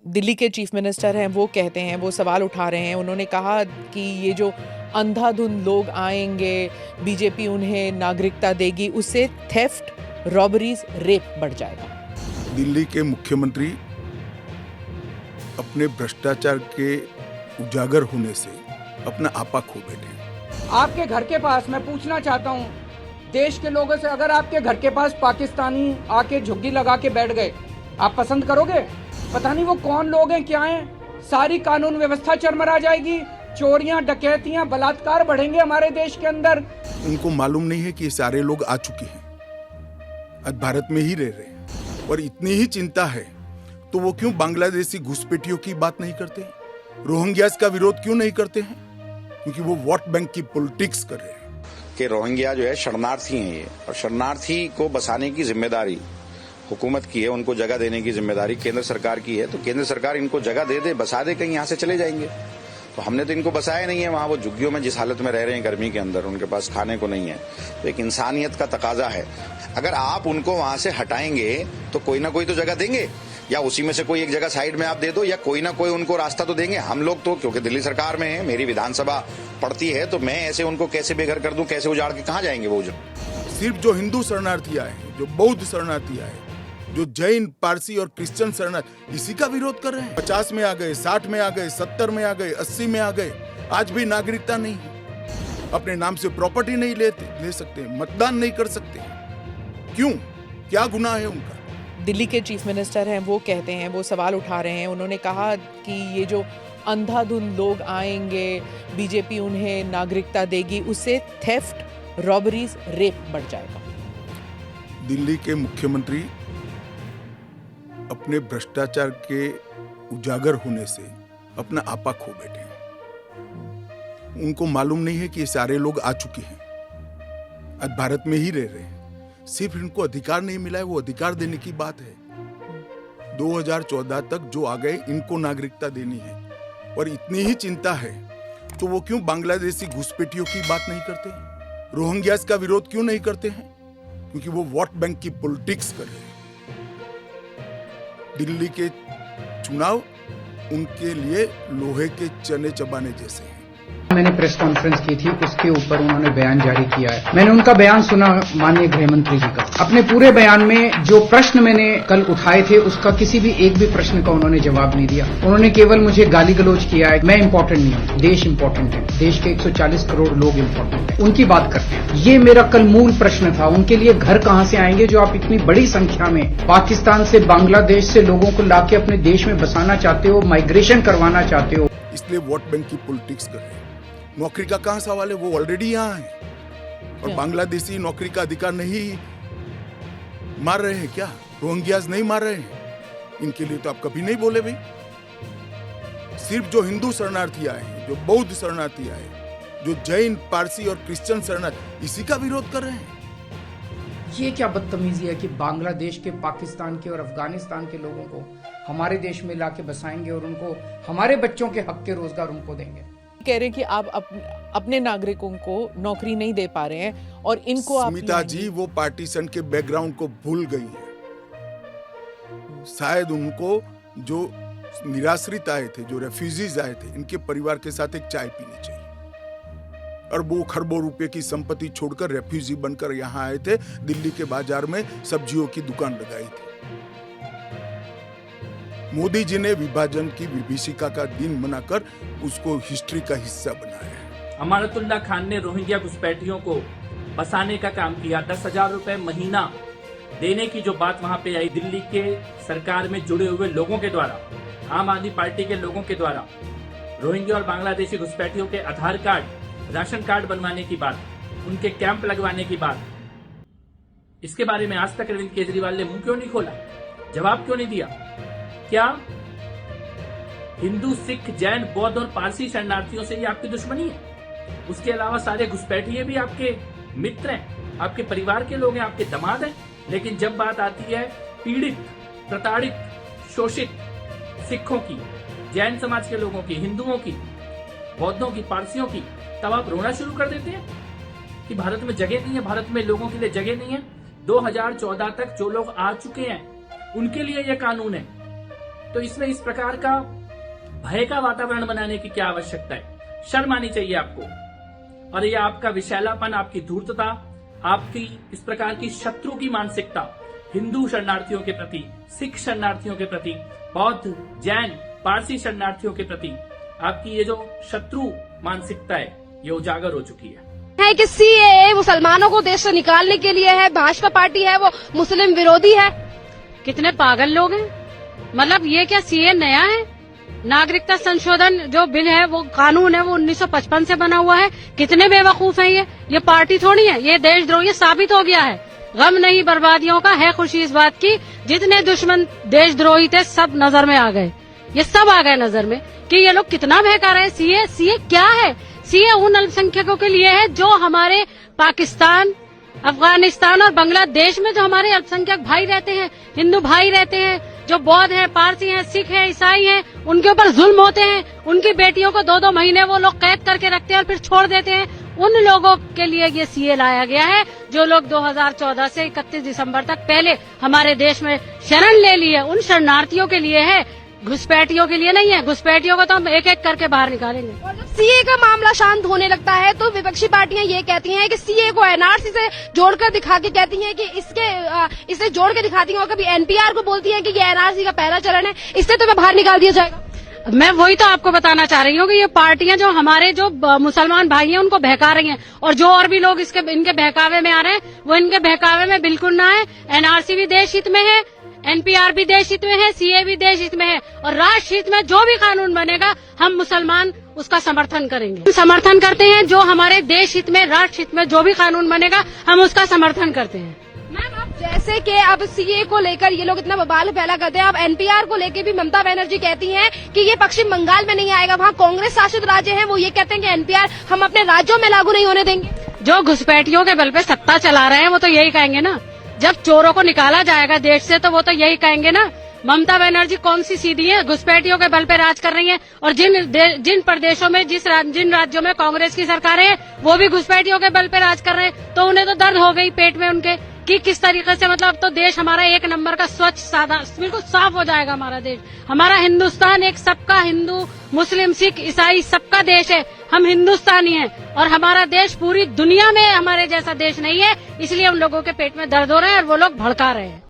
दिल्ली के chief minister हैं वो कहते हैं, वो सवाल उठा रहे हैं। उन्होंने कहा कि ये जो अंधाधुंध लोग आएंगे, बीजेपी उन्हें नागरिकता देगी, उससे थेफ्ट, रॉबरीज, रेप बढ़ जाएगा। दिल्ली के मुख्यमंत्री अपने भ्रष्टाचार के उजागर होने से अपना आपा खो बैठे। आपके घर के पास मैं पूछना चाहता हूँ देश के लोगों से, अगर आपके घर के पास पाकिस्तानी आके झुग्गी लगा के बैठ गए, आप पसंद करोगे? पता नहीं वो कौन लोग हैं, क्या हैं, सारी कानून व्यवस्था चरमरा जाएगी, चोरियां, डकैतियां, बलात्कार बढ़ेंगे हमारे देश के अंदर। उनको मालूम नहीं है कि ये सारे लोग आ चुके हैं, आज भारत में ही रह रहे हैं, और इतनी ही चिंता है तो वो क्यों बांग्लादेशी घुसपैठियों की बात नहीं करते, रोहिंग्यास का विरोध क्यों नहीं करते हैं? क्योंकि वो वोट बैंक की पॉलिटिक्स कर रहे हैं कि रोहिंग्या जो है शरणार्थी हैं ये, और शरणार्थी को बसाने की जिम्मेदारी हुकूमत की है, उनको जगह देने की जिम्मेदारी केंद्र सरकार की है। तो केंद्र सरकार इनको जगह दे दे, बसा दे, कहीं यहाँ से चले जाएंगे। तो हमने तो इनको बसाया नहीं है, वहां वो झुग्गियों में जिस हालत में रह रहे हैं गर्मी के अंदर, उनके पास खाने को नहीं है। तो एक इंसानियत का तकाजा है, अगर आप उनको वहां से हटाएंगे तो कोई ना कोई तो जगह देंगे, या उसी में से कोई एक जगह साइड में आप दे दो, या कोई ना कोई उनको रास्ता तो देंगे। हम लोग तो क्योंकि दिल्ली सरकार में है, मेरी विधानसभा पड़ती है, तो मैं ऐसे उनको कैसे बेघर कर दूं, कैसे उजाड़ के कहाँ जाएंगे वो? सिर्फ जो हिंदू शरणार्थी आए, जो बौद्ध शरणार्थी आए, जो जैन, पारसी और क्रिश्चियन शरणार्थी, इसी का विरोध कर रहे हैं। 50 में आ गए, 60 में आ गए, 70 में आ गए, 80 में आ गए, आज भी नागरिकता नहीं है, अपने नाम से प्रॉपर्टी नहीं ले सकते, मतदान नहीं कर सकते। क्यों? क्या गुनाह है उनका? दिल्ली के चीफ मिनिस्टर हैं वो कहते हैं, वो सवाल उठा रहे हैं। उन्होंने कहा कि ये जो अंधाधुंध लोग आएंगे, बीजेपी उन्हें नागरिकता देगी, उससे थेफ्ट, रॉबरीज, रेप बढ़ जाएगा। दिल्ली के मुख्यमंत्री अपने भ्रष्टाचार के उजागर होने से अपना आपा खो बैठे। उनको मालूम नहीं है कि ये सारे लोग आ चुके हैं, आज भारत में ही रह रहे हैं, सिर्फ इनको अधिकार नहीं मिला है, वो अधिकार देने की बात है। 2014 तक जो आ गए, इनको नागरिकता देनी है, और इतनी ही चिंता है तो वो क्यों बांग्लादेशी घुसपैठियों की बात नहीं करते, रोहिंग्यास का विरोध क्यों नहीं करते हैं? क्योंकि वो वोट बैंक की पॉलिटिक्स कर रहे हैं। दिल्ली के चुनाव उनके लिए लोहे के चने चबाने जैसे हैं। मैंने प्रेस कॉन्फ्रेंस की थी, उसके ऊपर उन्होंने बयान जारी किया है। मैंने उनका बयान सुना, माननीय गृह मंत्री जी का। अपने पूरे बयान में जो प्रश्न मैंने कल उठाए थे, उसका किसी भी एक भी प्रश्न का उन्होंने जवाब नहीं दिया। उन्होंने केवल मुझे गाली गलौज किया है। मैं इम्पोर्टेंट नहीं हूँ, देश इम्पोर्टेंट है, देश के 140 करोड़ लोग इम्पोर्टेंट है, उनकी बात करते हैं। ये मेरा कल मूल प्रश्न था। उनके लिए घर कहाँ से आएंगे जो आप इतनी बड़ी संख्या में पाकिस्तान से, बांग्लादेश से लोगों को लाके अपने देश में बसाना चाहते हो, माइग्रेशन करवाना चाहते हो? इसलिए वोट बैंक की पॉलिटिक्स कर रहे हैं। नौकरी का कहां सवाल है, वो ऑलरेडी यहाँ है, और बांग्लादेशी नौकरी का अधिकार नहीं मार रहे हैं क्या? रोहिंग्यास नहीं मार रहे हैं? इनके लिए तो आप कभी नहीं बोले भाई। सिर्फ जो हिंदू शरणार्थी आए, जो बौद्ध शरणार्थी आए, जो जैन, पारसी और क्रिश्चियन शरणार्थी, इसी का विरोध कर रहे हैं। ये क्या बदतमीजी है कि बांग्लादेश के, पाकिस्तान के और अफगानिस्तान के लोगों को हमारे देश में लाके बसाएंगे और उनको, हमारे बच्चों के हक के रोजगार उनको देंगे। कह रहे हैं कि आप अपने नागरिकों को नौकरी नहीं दे पा रहे हैं, और इनको आप स्मिता जी वो पार्टीशन के बैकग्राउंड को भूल गई हैं। शायद उनको जो निराश्रित आए थे, जो रेफ्यूजीज आए थे, इनके परिवार के साथ एक चाय पीनी चाहिए। अरबों खरबों रुपए की संपत्ति छोड़कर रेफ्यूजी बनकर यहाँ आए थे, दिल्ली के बाजार में सब्जियों की दुकान लगाई थी। मोदी जी ने विभाजन की विभीषिका का दिन मनाकर उसको हिस्ट्री का हिस्सा बनाया। अमानतुल्लाह खान ने रोहिंग्या घुसपैठियों को बसाने का काम किया। 10,000 रुपए महीना देने की जो बात वहां पे आई, दिल्ली के सरकार में जुड़े हुए लोगों के द्वारा, आम आदमी पार्टी के लोगों के द्वारा, रोहिंग्या और बांग्लादेशी घुसपैठियों के आधार कार्ड, राशन कार्ड बनवाने की बात, उनके कैंप लगवाने की बात, इसके बारे में आज तक अरविंद केजरीवाल ने मुंह क्यों नहीं खोला, जवाब क्यों नहीं दिया? क्या हिंदू, सिख, जैन, बौद्ध और पारसी शरणार्थियों से ये आपकी दुश्मनी है? उसके अलावा सारे घुसपैठिए भी आपके मित्र हैं, आपके परिवार के लोग हैं, आपके दामाद हैं। लेकिन जब बात आती है पीड़ित, प्रताड़ित, शोषित सिखों की, जैन समाज के लोगों की, हिंदुओं की, बौद्धों की, पारसियों की, तब आप रोना शुरू कर देते हैं कि भारत में जगह नहीं है, भारत में लोगों के लिए जगह नहीं है। 2014 तक जो लोग आ चुके हैं उनके लिए यह कानून है। तो इसमें इस प्रकार का भय का वातावरण बनाने की क्या आवश्यकता है? शर्म आनी चाहिए आपको। और ये आपका विशैलापन, आपकी धूर्तता, आपकी इस प्रकार की शत्रु की मानसिकता हिंदू शरणार्थियों के प्रति, सिख शरणार्थियों के प्रति, बौद्ध, जैन, पारसी शरणार्थियों के प्रति आपकी ये जो शत्रु मानसिकता है, ये उजागर हो चुकी है कि सीएए मुसलमानों को देश से निकालने के लिए है, भाजपा पार्टी है वो मुस्लिम विरोधी है। कितने पागल लोग हैं। मतलब ये क्या सीए नया है? नागरिकता संशोधन जो बिल है, वो कानून है, वो 1955 से बना हुआ है। कितने बेवकूफ हैं ये पार्टी थोड़ी है, ये देशद्रोही साबित हो गया है। गम नहीं बर्बादियों का है खुशी इस बात की, जितने दुश्मन देशद्रोही थे सब नजर में आ गए। ये सब आ गए नजर में कि ये लोग कितना बहका रहे हैं। सीए क्या है? सीए उन अल्पसंख्यकों के लिए है जो हमारे पाकिस्तान, अफगानिस्तान और बांग्लादेश में जो हमारे अल्पसंख्यक भाई रहते हैं, हिंदू भाई रहते हैं, जो बौद्ध हैं, पारसी हैं, सिख हैं, ईसाई हैं, उनके ऊपर जुल्म होते हैं। उनकी बेटियों को 2-2 महीने वो लोग कैद करके रखते हैं और फिर छोड़ देते हैं। उन लोगों के लिए ये सीए लाया गया है जो लोग 2014 से 31 दिसंबर तक पहले हमारे देश में शरण ले लिए। उन शरणार्थियों के लिए है, घुसपैठियों के लिए नहीं है। घुसपैठियों को तो हम एक एक करके बाहर निकालेंगे। और जब सीए का मामला शांत होने लगता है तो विपक्षी पार्टियां ये कहती हैं कि सीए को एनआरसी से जोड़कर दिखा के कहती हैं कि इसे जोड़ के दिखाती हैं, और कभी एनपीआर को बोलती हैं कि ये एनआरसी का पहला चरण है, इससे तुम्हें बाहर निकाल दिया जाएगा। मैं वही तो आपको बताना चाह रही हूँ कि ये पार्टियां जो हमारे जो मुसलमान भाई हैं उनको बहका रही हैं, और जो और भी लोग इनके बहकावे में आ रहे हैं वो इनके बहकावे में बिल्कुल ना है। एनआरसी भी देश हित में है, एनपीआर भी देश हित में है, सीए भी देश हित में है, और राष्ट्र हित में जो भी कानून बनेगा हम मुसलमान उसका समर्थन करेंगे। हम समर्थन करते हैं जो हमारे देश हित में, राष्ट्र हित में जो भी कानून बनेगा हम उसका समर्थन करते हैं। मैम, अब जैसे कि अब सीए को लेकर ये लोग इतना बवाल फैला करते हैं, अब एनपीआर को लेकर भी ममता बनर्जी कहती हैं कि ये पश्चिम बंगाल में नहीं आएगा, वहाँ कांग्रेस शासित राज्य है, वो ये कहते हैं कि एनपीआर हम अपने राज्यों में लागू नहीं होने देंगे। जो घुसपैठियों के बल पे सत्ता चला रहे हैं वो तो यही कहेंगे ना। जब चोरों को निकाला जाएगा देश से तो वो तो यही कहेंगे ना। ममता बनर्जी कौन सी सीधी है? घुसपैठियों के बल पे राज कर रही है, और जिन प्रदेशों में जिन राज्यों में कांग्रेस की सरकार है वो भी घुसपैठियों के बल पे राज कर रहे हैं। तो उन्हें तो दर्द हो गई पेट में उनके कि किस तरीके से, मतलब अब तो देश हमारा एक नंबर का स्वच्छ, सादा, बिल्कुल साफ हो जाएगा हमारा देश। हमारा हिंदुस्तान एक सबका, हिंदू, मुस्लिम, सिख, ईसाई सबका देश है। हम हिंदुस्तानी हैं और हमारा देश पूरी दुनिया में हमारे जैसा देश नहीं है, इसलिए उन लोगों के पेट में दर्द हो रहा है और वो लोग भड़का रहे हैं।